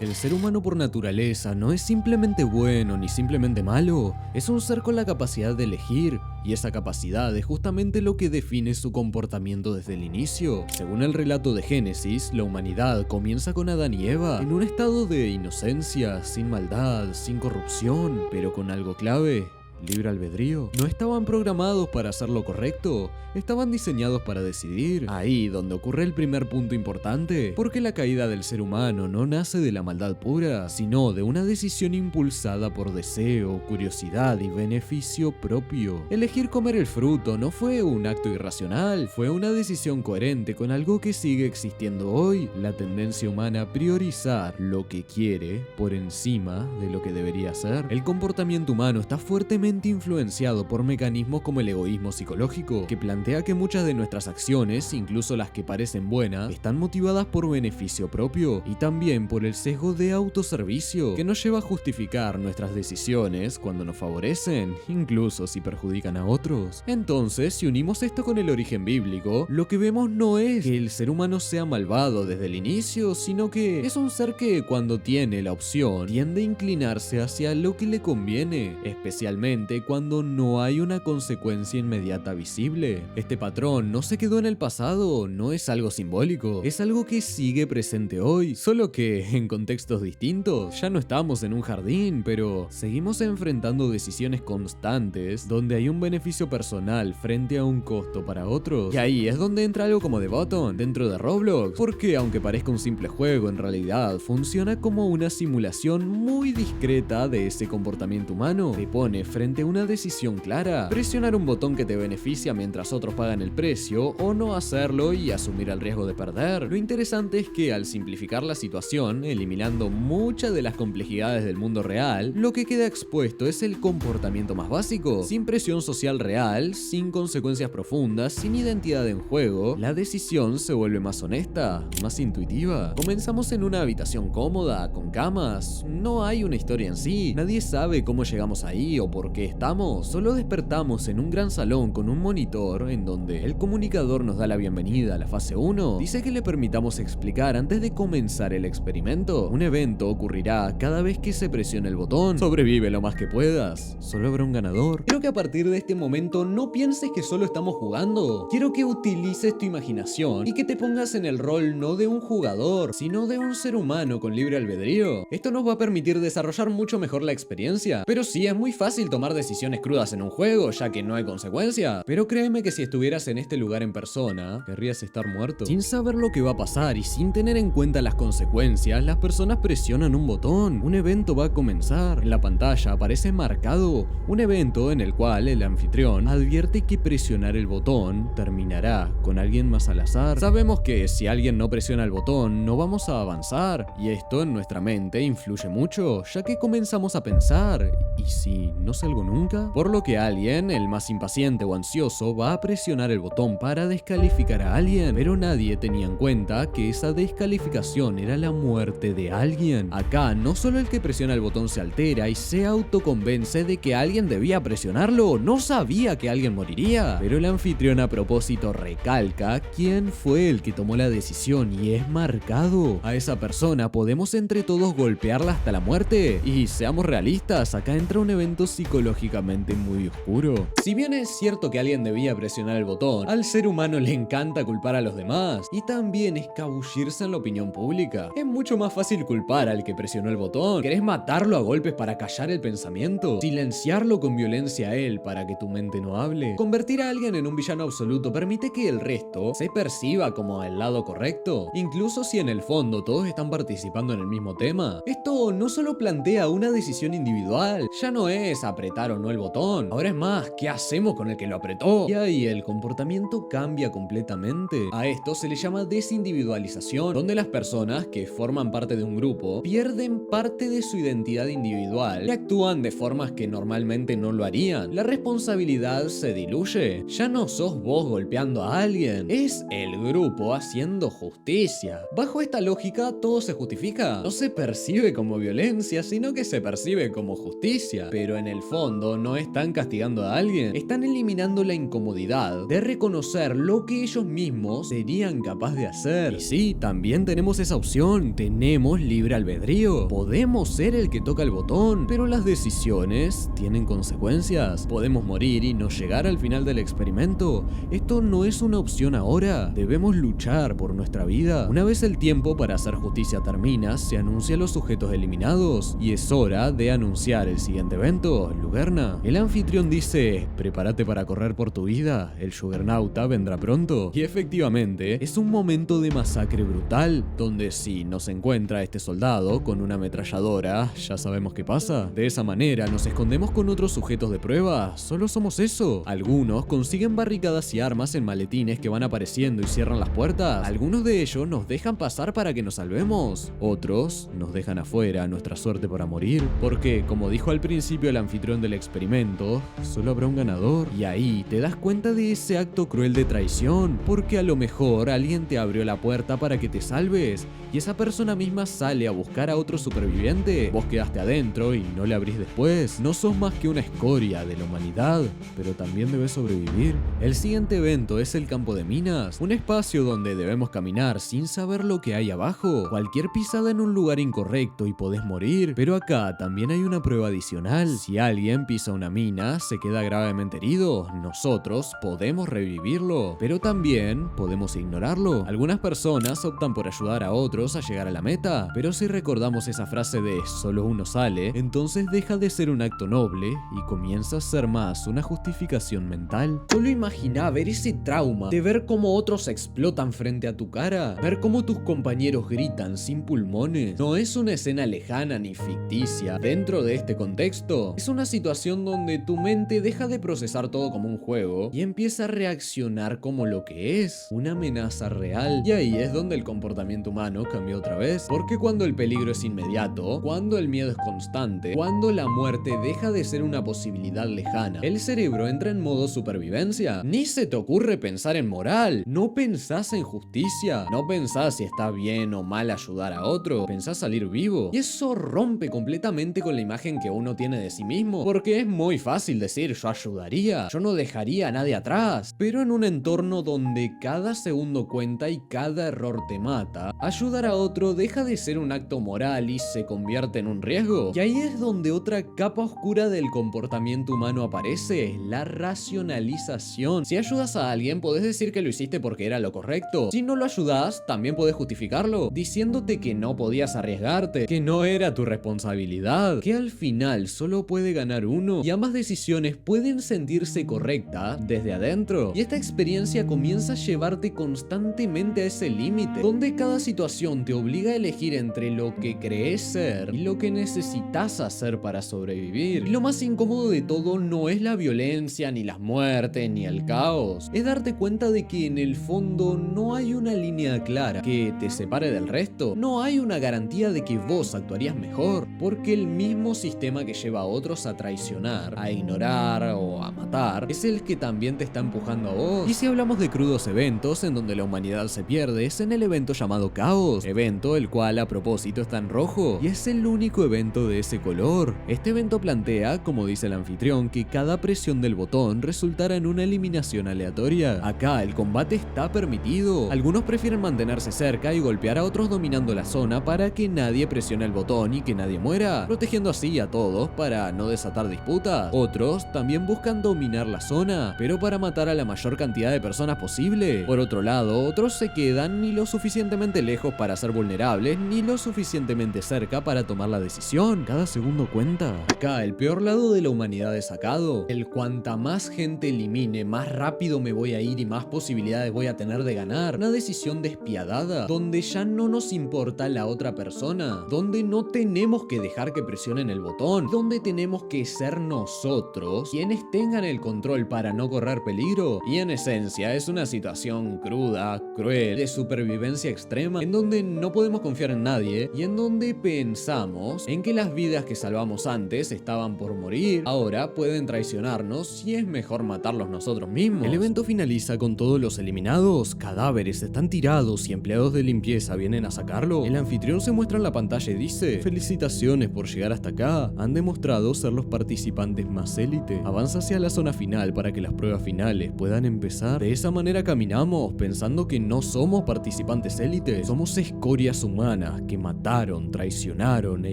El ser humano por naturaleza no es simplemente bueno ni simplemente malo, es un ser con la capacidad de elegir, y esa capacidad es justamente lo que define su comportamiento desde el inicio. Según el relato de Génesis, la humanidad comienza con Adán y Eva, en un estado de inocencia, sin maldad, sin corrupción, pero con algo clave: libre albedrío. No estaban programados para hacer lo correcto, estaban diseñados para decidir. Ahí donde ocurre el primer punto importante, porque la caída del ser humano no nace de la maldad pura, sino de una decisión impulsada por deseo, curiosidad y beneficio propio. Elegir comer el fruto no fue un acto irracional, fue una decisión coherente con algo que sigue existiendo hoy: la tendencia humana a priorizar lo que quiere por encima de lo que debería ser. El comportamiento humano está fuertemente influenciado por mecanismos como el egoísmo psicológico, que plantea que muchas de nuestras acciones, incluso las que parecen buenas, están motivadas por beneficio propio, y también por el sesgo de autoservicio, que nos lleva a justificar nuestras decisiones cuando nos favorecen, incluso si perjudican a otros. Entonces, si unimos esto con el origen bíblico, lo que vemos no es que el ser humano sea malvado desde el inicio, sino que es un ser que, cuando tiene la opción, tiende a inclinarse hacia lo que le conviene, especialmente cuando no hay una consecuencia inmediata visible. Este patrón no se quedó en el pasado, no es algo simbólico, es algo que sigue presente hoy, solo que en contextos distintos. Ya no estamos en un jardín, pero seguimos enfrentando decisiones constantes donde hay un beneficio personal frente a un costo para otros. Y ahí es donde entra algo como The Button dentro de Roblox, porque aunque parezca un simple juego, en realidad funciona como una simulación muy discreta de ese comportamiento humano. Te pone frente a una decisión clara: presionar un botón que te beneficia mientras otros pagan el precio, o no hacerlo y asumir el riesgo de perder. Lo interesante es que, al simplificar la situación, eliminando muchas de las complejidades del mundo real, lo que queda expuesto es el comportamiento más básico. Sin presión social real, sin consecuencias profundas, sin identidad en juego, la decisión se vuelve más honesta, más intuitiva. Comenzamos en una habitación cómoda, con camas. No hay una historia en sí, nadie sabe cómo llegamos ahí o por qué estamos. Solo despertamos en un gran salón con un monitor en donde el comunicador nos da la bienvenida a la fase 1. Dice que le permitamos explicar antes de comenzar el experimento. Un evento ocurrirá cada vez que se presione el botón. Sobrevive lo más que puedas. Solo habrá un ganador. Quiero que a partir de este momento no pienses que solo estamos jugando. Quiero que utilices tu imaginación y que te pongas en el rol no de un jugador, sino de un ser humano con libre albedrío. Esto nos va a permitir desarrollar mucho mejor la experiencia. Pero sí, es muy fácil tomar decisiones crudas en un juego, ya que no hay consecuencia. Pero créeme que si estuvieras en este lugar en persona, querrías estar muerto. Sin saber lo que va a pasar y sin tener en cuenta las consecuencias, las personas presionan un botón. Un evento va a comenzar. En la pantalla aparece marcado un evento en el cual el anfitrión advierte que presionar el botón terminará con alguien más al azar. Sabemos que si alguien no presiona el botón, no vamos a avanzar, y esto en nuestra mente influye mucho, ya que comenzamos a pensar: ¿y si no salgo nunca? Por lo que alguien, el más impaciente o ansioso, va a presionar el botón para descalificar a alguien, pero nadie tenía en cuenta que esa descalificación era la muerte de alguien. Acá no solo el que presiona el botón se altera y se autoconvence de que alguien debía presionarlo, no sabía que alguien moriría, pero el anfitrión a propósito recalca quién fue el que tomó la decisión y es marcado. A esa persona podemos entre todos golpearla hasta la muerte. Y seamos realistas, acá entra un evento psicológicamente muy oscuro. Si bien es cierto que alguien debía presionar el botón, al ser humano le encanta culpar a los demás y también escabullirse en la opinión pública. Es mucho más fácil culpar al que presionó el botón. ¿Querés matarlo a golpes para callar el pensamiento? ¿Silenciarlo con violencia a él para que tu mente no hable? Convertir a alguien en un villano absoluto permite que el resto se perciba como el lado correcto, incluso si en el fondo todos están participando en el mismo tema. Esto no solo plantea una decisión individual, ya no es apretar o no el botón, ahora es más, ¿qué hacemos con el que lo apretó? Y ahí el comportamiento cambia completamente. A esto se le llama desindividualización, donde las personas que forman parte de un grupo pierden parte de su identidad individual y actúan de formas que normalmente no lo harían. La responsabilidad se diluye. Ya no sos vos golpeando a alguien, es el grupo haciendo justicia. Bajo esta lógica, todo se justifica. No se percibe como violencia, sino que se percibe como justicia. Pero en el fondo no están castigando a alguien, están eliminando la incomodidad de reconocer lo que ellos mismos serían capaces de hacer. Y sí, también tenemos esa opción, tenemos libre albedrío, podemos ser el que toca el botón, pero las decisiones tienen consecuencias. Podemos morir y no llegar al final del experimento. Esto no es una opción ahora, debemos luchar por nuestra vida. Una vez el tiempo para hacer justicia termina, se anuncia a los sujetos eliminados, y es hora de anunciar el siguiente evento, Lugerna. El anfitrión dice, prepárate para correr por tu vida, el Juggernauta vendrá pronto. Y efectivamente, es un momento de masacre brutal, donde si nos encuentra este soldado con una ametralladora, ya sabemos qué pasa. De esa manera nos escondemos con otros sujetos de prueba, solo somos eso. Algunos consiguen barricadas y armas en maletines que van apareciendo y cierran las puertas. Algunos de ellos nos dejan pasar para que nos salvemos. Otros nos dejan afuera, nuestra suerte para morir. Porque, como dijo al principio el anfitrión del experimento, solo habrá un ganador. Y ahí te das cuenta de ese acto cruel de traición, porque a lo mejor alguien te abrió la puerta para que te salves, y esa persona misma sale a buscar a otro superviviente. Vos quedaste adentro y no le abrís después. No sos más que una escoria de la humanidad, pero también debes sobrevivir. El siguiente evento es el campo de minas, un espacio donde debemos caminar sin saber lo que hay abajo. Cualquier pisada en un lugar incorrecto y podés morir, pero acá también hay una prueba adicional. Si alguien pisa una mina, se queda gravemente herido, nosotros podemos revivirlo, pero también podemos ignorarlo. Algunas personas optan por ayudar a otros a llegar a la meta, pero si recordamos esa frase de solo uno sale, entonces deja de ser un acto noble y comienza a ser más una justificación mental. Solo imagina ver ese trauma de ver cómo otros explotan frente a tu cara, ver cómo tus compañeros gritan sin pulmones. No es una escena lejana ni ficticia. Dentro de este contexto, es una situación donde tu mente deja de procesar todo como un juego y empieza a reaccionar como lo que es, una amenaza real. Y ahí es donde el comportamiento humano cambia otra vez, porque cuando el peligro es inmediato, cuando el miedo es constante, cuando la muerte deja de ser una posibilidad lejana, el cerebro entra en modo supervivencia. Ni se te ocurre pensar en moral, no pensás en justicia, no pensás si está bien o mal ayudar a otro, pensás salir vivo. Y eso rompe completamente con la imagen que uno tiene de sí mismo, porque es muy fácil decir yo ayudaría, yo no dejaría a nadie atrás, pero en un entorno donde cada segundo cuenta y cada error te mata, ayudar a otro deja de ser un acto moral y se convierte en un riesgo. Y ahí es donde otra capa oscura del comportamiento humano aparece, la racionalización. Si ayudas a alguien, podés decir que lo hiciste porque era lo correcto. Si no lo ayudas, también podés justificarlo, diciéndote que no podías arriesgarte, que no era tu responsabilidad, que al final solo puede ganar uno y ambas decisiones pueden sentirse correctas desde adentro. Y esta experiencia comienza a llevarte constantemente a ese límite, donde cada situación te obliga a elegir entre lo que crees ser y lo que necesitas hacer para sobrevivir. Y lo más incómodo de todo no es la violencia, ni las muertes, ni el caos. Es darte cuenta de que en el fondo no hay una línea clara que te separe del resto. No hay una garantía de que vos actuarías mejor, porque el mismo sistema que lleva a otros a traicionar, a ignorar o a matar, es el que también te está empujando a vos. Y si hablamos de crudos eventos en donde la humanidad se pierde, es en el evento llamado Caos, evento el cual a propósito está en rojo, y es el único evento de ese color. Este evento plantea, como dice el anfitrión, que cada presión del botón resultará en una eliminación aleatoria. Acá el combate está permitido. Algunos prefieren mantenerse cerca y golpear a otros dominando la zona para que nadie presione el botón y que nadie muera, protegiendo así a todos para no desatar disputas. Otros también buscan dominar la zona, pero para matar a la mayor cantidad de personas posible. Por otro lado, otros se quedan ni lo suficientemente lejos para ser vulnerables, ni lo suficientemente cerca para tomar la decisión. Cada segundo cuenta. Acá el peor lado de la humanidad es sacado. El cuanta más gente elimine, más rápido me voy a ir y más posibilidades voy a tener de ganar. Una decisión despiadada, donde ya no nos importa la otra persona, donde no tenemos que dejar que presionen el botón, donde tenemos que ser nosotros quienes tengan el control para no correr peligro. Y en esencia es una situación cruda, cruel, de supervivencia extrema, en donde no podemos confiar en nadie y en donde pensamos en que las vidas que salvamos antes estaban por morir, ahora pueden traicionarnos y es mejor matarlos nosotros mismos. El evento finaliza con todos los eliminados, cadáveres están tirados y empleados de limpieza vienen a sacarlo. El anfitrión se muestra en la pantalla y dice: felicitaciones por llegar hasta acá, han demostrado ser los los participantes más élite. Avanza hacia la zona final para que las pruebas finales puedan empezar. De esa manera caminamos pensando que no somos participantes élite, somos escorias humanas que mataron, traicionaron e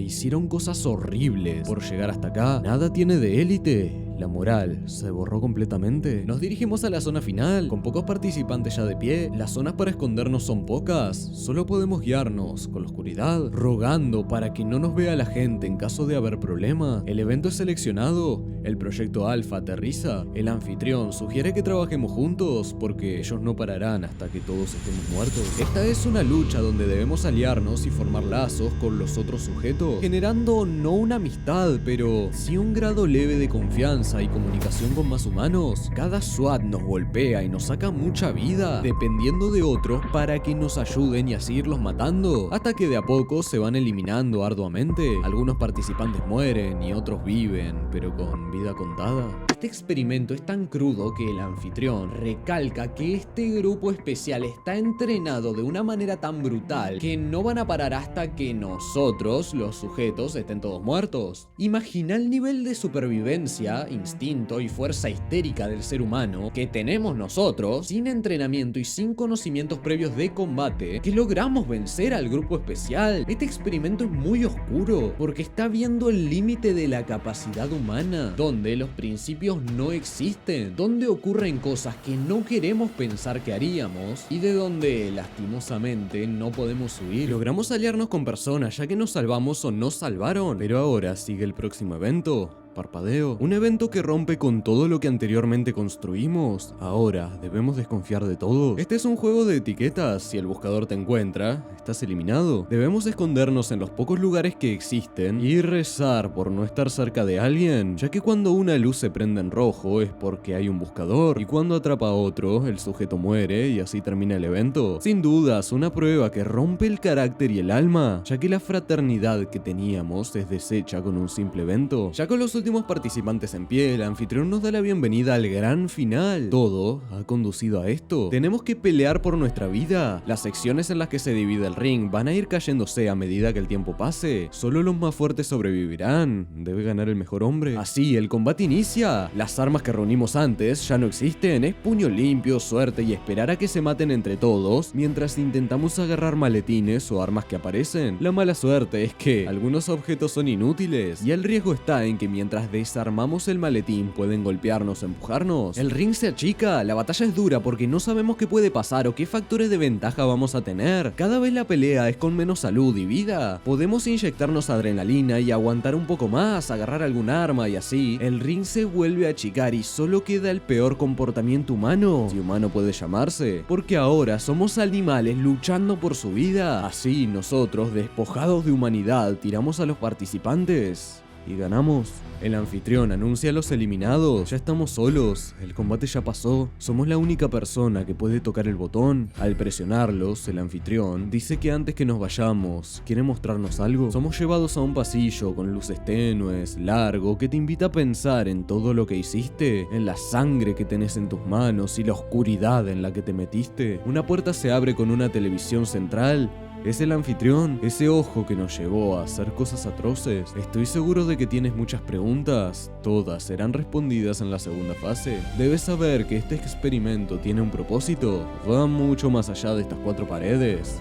hicieron cosas horribles. Por llegar hasta acá, nada tiene de élite. La moral se borró completamente. Nos dirigimos a la zona final, con pocos participantes ya de pie. Las zonas para escondernos son pocas. Solo podemos guiarnos con la oscuridad, rogando para que no nos vea la gente en caso de haber problema. El evento es seleccionado, el proyecto Alpha aterriza. El anfitrión sugiere que trabajemos juntos porque ellos no pararán hasta que todos estemos muertos. Esta es una lucha donde debemos aliarnos y formar lazos con los otros sujetos, generando no una amistad, pero sí un grado leve de confianza y comunicación con más humanos. Cada SWAT nos golpea y nos saca mucha vida, dependiendo de otros para que nos ayuden y así irlos matando, hasta que de a poco se van eliminando arduamente. Algunos participantes mueren y otros viven, pero con vida contada. Este experimento es tan crudo que el anfitrión recalca que este grupo especial está entrenado de una manera tan brutal que no van a parar hasta que nosotros, los sujetos, estén todos muertos. Imagina el nivel de supervivencia, instinto y fuerza histérica del ser humano que tenemos nosotros, sin entrenamiento y sin conocimientos previos de combate, que logramos vencer al grupo especial. Este experimento es muy oscuro porque está viendo el límite de la capacidad humana, donde los principios no existen, donde ocurren cosas que no queremos pensar que haríamos y de donde lastimosamente no podemos huir. Logramos aliarnos con personas ya que nos salvamos o nos salvaron, pero ahora sigue el próximo evento. Parpadeo. Un evento que rompe con todo lo que anteriormente construimos. Ahora, ¿debemos desconfiar de todo? Este es un juego de etiquetas. Si el buscador te encuentra, estás eliminado. Debemos escondernos en los pocos lugares que existen y rezar por no estar cerca de alguien, ya que cuando una luz se prende en rojo es porque hay un buscador, y cuando atrapa a otro, el sujeto muere y así termina el evento. Sin dudas, una prueba que rompe el carácter y el alma, ya que la fraternidad que teníamos es deshecha con un simple evento. Ya con los últimos participantes en pie, el anfitrión nos da la bienvenida al gran final. Todo ha conducido a esto. Tenemos que pelear por nuestra vida. Las secciones en las que se divide el ring van a ir cayéndose a medida que el tiempo pase. Solo los más fuertes sobrevivirán. Debe ganar el mejor hombre. Así, el combate inicia. Las armas que reunimos antes ya no existen. Es puño limpio, suerte y esperar a que se maten entre todos mientras intentamos agarrar maletines o armas que aparecen. La mala suerte es que algunos objetos son inútiles y el riesgo está en que mientras desarmamos el maletín pueden golpearnos o empujarnos. El ring se achica, la batalla es dura porque no sabemos qué puede pasar o qué factores de ventaja vamos a tener. Cada vez la pelea es con menos salud y vida. Podemos inyectarnos adrenalina y aguantar un poco más, agarrar algún arma y así. El ring se vuelve a achicar y solo queda el peor comportamiento humano, si humano puede llamarse, porque ahora somos animales luchando por su vida. Así nosotros, despojados de humanidad, tiramos a los participantes y ganamos. El anfitrión anuncia a los eliminados. Ya estamos solos, el combate ya pasó. Somos la única persona que puede tocar el botón. Al presionarlos, el anfitrión dice que antes que nos vayamos, quiere mostrarnos algo. Somos llevados a un pasillo con luces tenues, largo, que te invita a pensar en todo lo que hiciste, en la sangre que tenés en tus manos y la oscuridad en la que te metiste. Una puerta se abre con una televisión central. Es el anfitrión, ese ojo que nos llevó a hacer cosas atroces. Estoy seguro de que tienes muchas preguntas. Todas serán respondidas en la segunda fase. Debes saber que este experimento tiene un propósito. Va mucho más allá de estas cuatro paredes.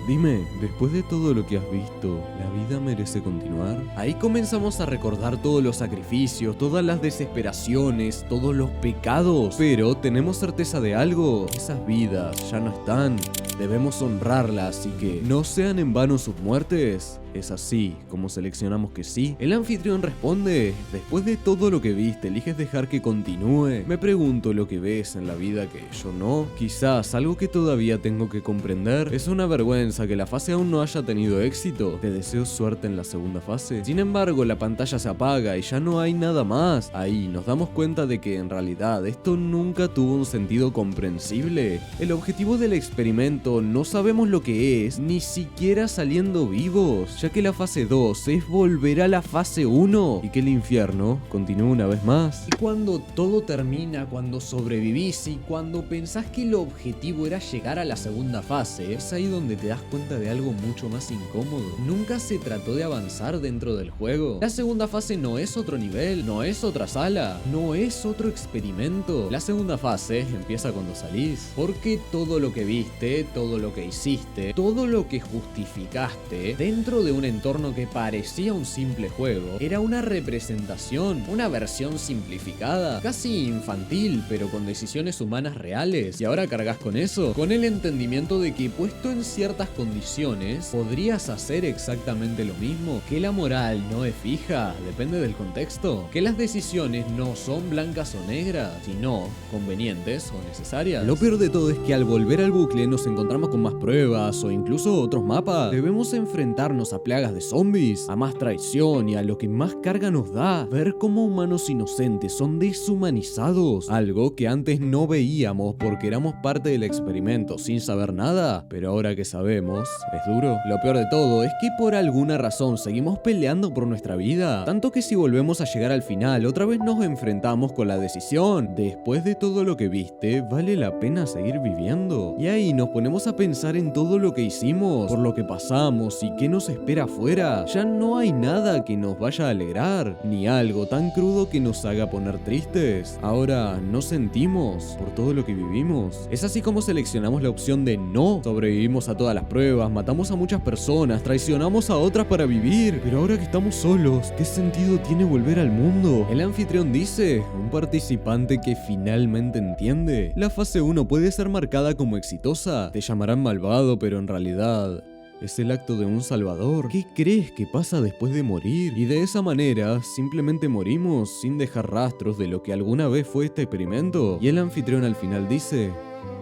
Dime, después de todo lo que has visto, ¿la vida merece continuar? Ahí comenzamos a recordar todos los sacrificios, todas las desesperaciones, todos los pecados. Pero tenemos certeza de algo, esas vidas ya no están. Debemos honrarlas y que no sean en vano sus muertes. Es así como seleccionamos que sí. El anfitrión responde: después de todo lo que viste, eliges dejar que continúe. Me pregunto lo que ves en la vida que yo no. Quizás algo que todavía tengo que comprender. Es una vergüenza que la fase aún no haya tenido éxito. Te deseo suerte en la segunda fase. Sin embargo, la pantalla se apaga y ya no hay nada más. Ahí nos damos cuenta de que en realidad esto nunca tuvo un sentido comprensible. El objetivo del experimento momento no sabemos lo que es, ni siquiera saliendo vivos, ya que la fase 2 es volver a la fase 1 y que el infierno continúe una vez más. Y cuando todo termina, cuando sobrevivís y cuando pensás que el objetivo era llegar a la segunda fase, es ahí donde te das cuenta de algo mucho más incómodo. Nunca se trató de avanzar dentro del juego. La segunda fase no es otro nivel, no es otra sala, no es otro experimento. La segunda fase empieza cuando salís, porque todo lo que viste, todo lo que hiciste, todo lo que justificaste dentro de un entorno que parecía un simple juego, era una representación, una versión simplificada, casi infantil, pero con decisiones humanas reales. Y ahora cargas con eso, con el entendimiento de que puesto en ciertas condiciones, podrías hacer exactamente lo mismo, que la moral no es fija, depende del contexto, que las decisiones no son blancas o negras, sino convenientes o necesarias. Lo peor de todo es que al volver al bucle nos encontramos con más pruebas o incluso otros mapas. Debemos enfrentarnos a plagas de zombies, a más traición y a lo que más carga nos da, ver cómo humanos inocentes son deshumanizados, algo que antes no veíamos porque éramos parte del experimento sin saber nada, pero ahora que sabemos, es duro. Lo peor de todo es que por alguna razón seguimos peleando por nuestra vida, tanto que si volvemos a llegar al final otra vez nos enfrentamos con la decisión, después de todo lo que viste, ¿vale la pena seguir viviendo? Y ahí nos ponemos a pensar en todo lo que hicimos, por lo que pasamos y qué nos espera afuera. Ya no hay nada que nos vaya a alegrar, ni algo tan crudo que nos haga poner tristes. Ahora no sentimos por todo lo que vivimos. Es así como seleccionamos la opción de no. Sobrevivimos a todas las pruebas, matamos a muchas personas, traicionamos a otras para vivir. Pero ahora que estamos solos, ¿qué sentido tiene volver al mundo? El anfitrión dice, un participante que finalmente entiende. La fase 1 puede ser marcada como exitosa. Te llamarán malvado, pero en realidad es el acto de un salvador. ¿Qué crees que pasa después de morir? Y de esa manera, simplemente morimos sin dejar rastros de lo que alguna vez fue este experimento. Y el anfitrión al final dice,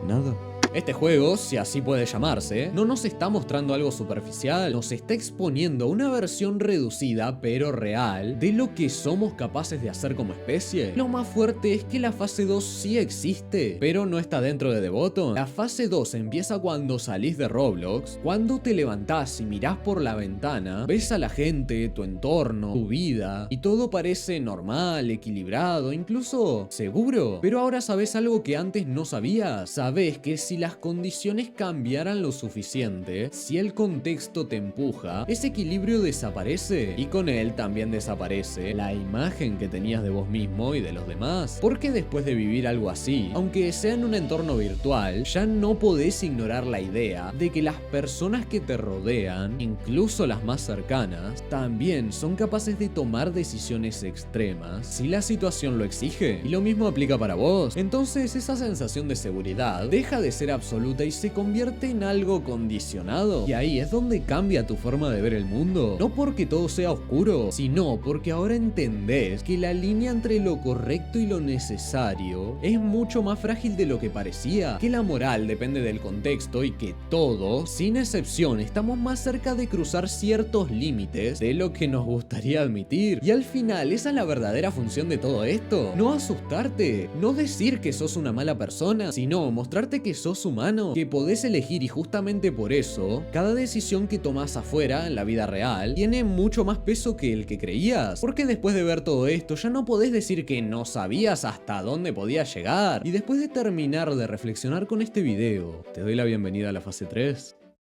nada. Este juego, si así puede llamarse, no nos está mostrando algo superficial, nos está exponiendo una versión reducida, pero real, de lo que somos capaces de hacer como especie. Lo más fuerte es que la fase 2 sí existe, pero no está dentro de The Bottom. La fase 2 empieza cuando salís de Roblox, cuando te levantás y mirás por la ventana, ves a la gente, tu entorno, tu vida, y todo parece normal, equilibrado, incluso seguro. Pero ahora sabes algo que antes no sabías. Sabes que si las condiciones cambiaran lo suficiente, si el contexto te empuja, ese equilibrio desaparece y con él también desaparece la imagen que tenías de vos mismo y de los demás. Porque después de vivir algo así, aunque sea en un entorno virtual, ya no podés ignorar la idea de que las personas que te rodean, incluso las más cercanas, también son capaces de tomar decisiones extremas si la situación lo exige. Y lo mismo aplica para vos. Entonces esa sensación de seguridad deja de ser absoluta y se convierte en algo condicionado. Y ahí es donde cambia tu forma de ver el mundo. No porque todo sea oscuro, sino porque ahora entendés que la línea entre lo correcto y lo necesario es mucho más frágil de lo que parecía. Que la moral depende del contexto y que todos, sin excepción, estamos más cerca de cruzar ciertos límites de lo que nos gustaría admitir. Y al final, esa es la verdadera función de todo esto. No asustarte, no decir que sos una mala persona, sino mostrarte que sos humano, que podés elegir y justamente por eso, cada decisión que tomás afuera, en la vida real, tiene mucho más peso que el que creías. Porque después de ver todo esto, ya no podés decir que no sabías hasta dónde podías llegar. Y después de terminar de reflexionar con este video, te doy la bienvenida a la fase 3.